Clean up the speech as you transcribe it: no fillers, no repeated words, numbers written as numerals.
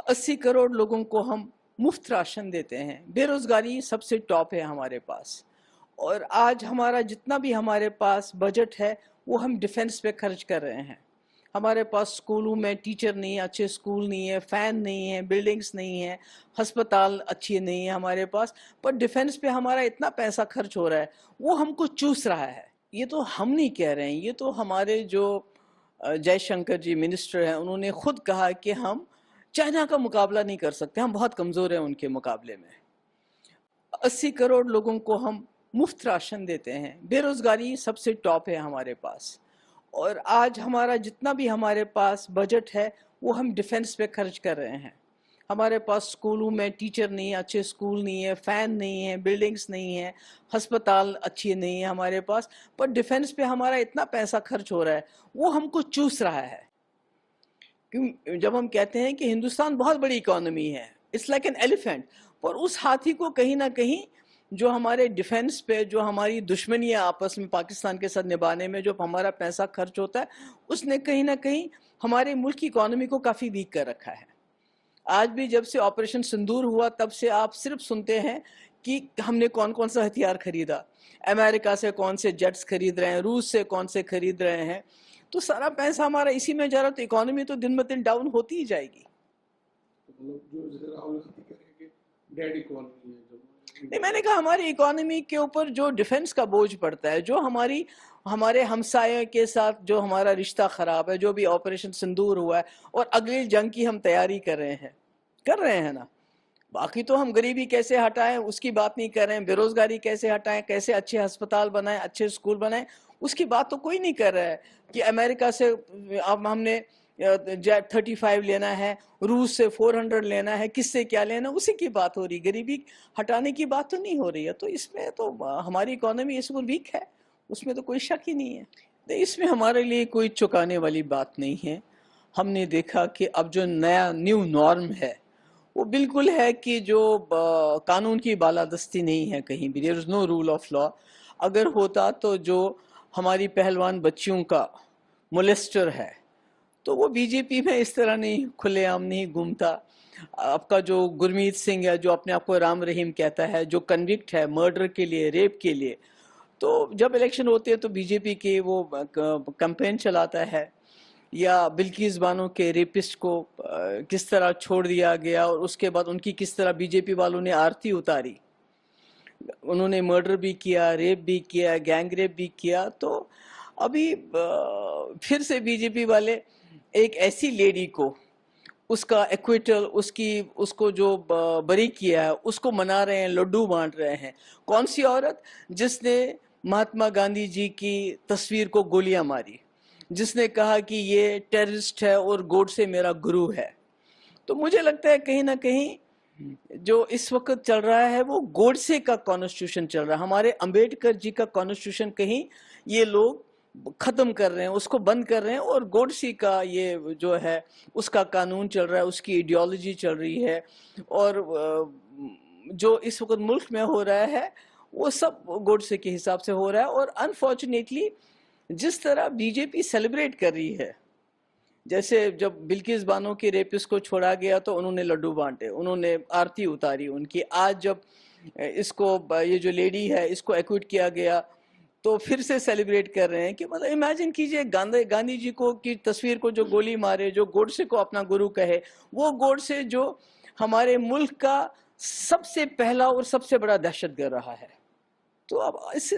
80 करोड़ लोगों को हम मुफ्त राशन देते हैं। बेरोजगारी सबसे टॉप है हमारे पास। और आज हमारा जितना भी हमारे पास बजट है वो हम डिफेंस पे खर्च कर रहे हैं। हमारे पास स्कूलों में टीचर नहीं है, अच्छे स्कूल नहीं है, फैन नहीं है, बिल्डिंग्स नहीं है, अस्पताल अच्छी नहीं है हमारे पास। पर डिफेंस पे हमारा इतना पैसा खर्च हो रहा है, वो हमको चूस रहा है। ये तो हम नहीं कह रहे हैं, ये तो हमारे जो जयशंकर जी मिनिस्टर हैं उन्होंने खुद कहा कि हम चाइना का मुकाबला नहीं कर सकते, हम बहुत कमज़ोर हैं उनके मुकाबले में। 80 करोड़ लोगों को हम मुफ्त राशन देते हैं। बेरोजगारी सबसे टॉप है हमारे पास। और आज हमारा जितना भी हमारे पास बजट है वो हम डिफेंस पे खर्च कर रहे हैं। हमारे पास स्कूलों में टीचर नहीं है, अच्छे स्कूल नहीं है, फैन नहीं है, बिल्डिंग्स नहीं है, अस्पताल अच्छी नहीं है हमारे पास। पर डिफेंस पे हमारा इतना पैसा खर्च हो रहा है, वो हमको चूस रहा है। क्यों? जब हम कहते हैं कि हिंदुस्तान बहुत बड़ी इकोनॉमी है, इट्स लाइक एन एलिफेंट, पर उस हाथी को कहीं ना कहीं जो हमारे डिफेंस पे, जो हमारी दुश्मनी है आपस में पाकिस्तान के साथ निभाने में, जो हमारा पैसा खर्च होता है, उसने कहीं ना कहीं हमारे मुल्क की इकोनॉमी को काफ़ी वीक कर रखा है। आज भी जब से ऑपरेशन सिंदूर हुआ तब से आप सिर्फ सुनते हैं कि हमने कौन कौन सा हथियार खरीदा, अमेरिका से कौन से जेट्स खरीद रहे हैं, रूस से कौन से खरीद रहे हैं। तो सारा पैसा हमारा इसी में जा रहा, तो इकोनॉमी तो दिन ब दिन डाउन होती ही जाएगी। नहीं, मैंने कहा हमारी इकोनॉमी के ऊपर जो डिफेंस का बोझ पड़ता है, जो हमारे हमसाये के साथ जो हमारा रिश्ता खराब है, जो भी ऑपरेशन सिंदूर हुआ है और अगली जंग की हम तैयारी कर रहे हैं ना। बाकी तो हम गरीबी कैसे हटाएं उसकी बात नहीं कर रहे हैं, बेरोजगारी कैसे हटाएं, कैसे अच्छे अस्पताल बनाएं, अच्छे स्कूल बनाएं, उसकी बात तो कोई नहीं कर रहा है। कि अमेरिका से अब हमने जेट 35 लेना है, रूस से 400 लेना है, किससे क्या लेना, उसी की बात हो रही, गरीबी हटाने की बात तो नहीं हो रही है। तो इसमें तो हमारी इकोनॉमी इस पर वीक है, उसमें तो कोई शक ही नहीं है। तो इसमें हमारे लिए कोई चुकाने वाली बात नहीं है। हमने देखा कि अब जो न्यू नॉर्म है वो बिल्कुल है कि जो कानून की बालादस्ती नहीं है कहीं भी, there is no rule of law. अगर होता तो जो हमारी पहलवान बच्चियों का मोलेस्टर है तो वो बीजेपी में इस तरह नहीं खुलेआम नहीं घूमता। आपका जो गुरमीत सिंह है, जो अपने आप को राम रहीम कहता है, जो कन्विक्ट है मर्डर के लिए, रेप के लिए, तो जब इलेक्शन होते हैं तो बीजेपी के वो कैंपेन चलाता है। या बिल्किस बानो के रेपिस्ट को किस तरह छोड़ दिया गया और उसके बाद उनकी किस तरह बीजेपी वालों ने आरती उतारी। उन्होंने मर्डर भी किया, रेप भी किया, गैंग रेप भी किया। तो अभी फिर से बीजेपी वाले एक ऐसी लेडी को, उसका एक्विटल, उसको जो बरी किया है उसको मना रहे हैं, लड्डू बांट रहे हैं। कौन सी औरत? जिसने महात्मा गांधी जी की तस्वीर को गोलियां मारी, जिसने कहा कि ये टेररिस्ट है और गोडसे मेरा गुरु है। तो मुझे लगता है कहीं ना कहीं जो इस वक्त चल रहा है वो गोडसे का कॉन्स्टिट्यूशन चल रहा है। हमारे अंबेडकर जी का कॉन्स्टिट्यूशन कहीं ये लोग खत्म कर रहे हैं, उसको बंद कर रहे हैं, और गोडसे का ये जो है उसका कानून चल रहा है, उसकी आइडियोलॉजी चल रही है। और जो इस वक्त मुल्क में हो रहा है वो सब गोडसे के हिसाब से हो रहा है। और अनफॉर्चुनेटली जिस तरह बीजेपी सेलिब्रेट कर रही है, जैसे जब बिल्किस बानो के रेपिस्ट को छोड़ा गया तो उन्होंने लड्डू बांटे, उन्होंने आरती उतारी उनकी। आज जब इसको, ये जो लेडी है, इसको एक्विट किया गया तो फिर से सेलिब्रेट कर रहे हैं। कि मतलब इमेजिन कीजिए, गांधी जी को की तस्वीर को जो गोली मारे, जो गोडसे को अपना गुरु कहे, वो गोडसे जो हमारे मुल्क का सबसे पहला और सबसे बड़ा दहशतगर्द रहा है। तो अब इससे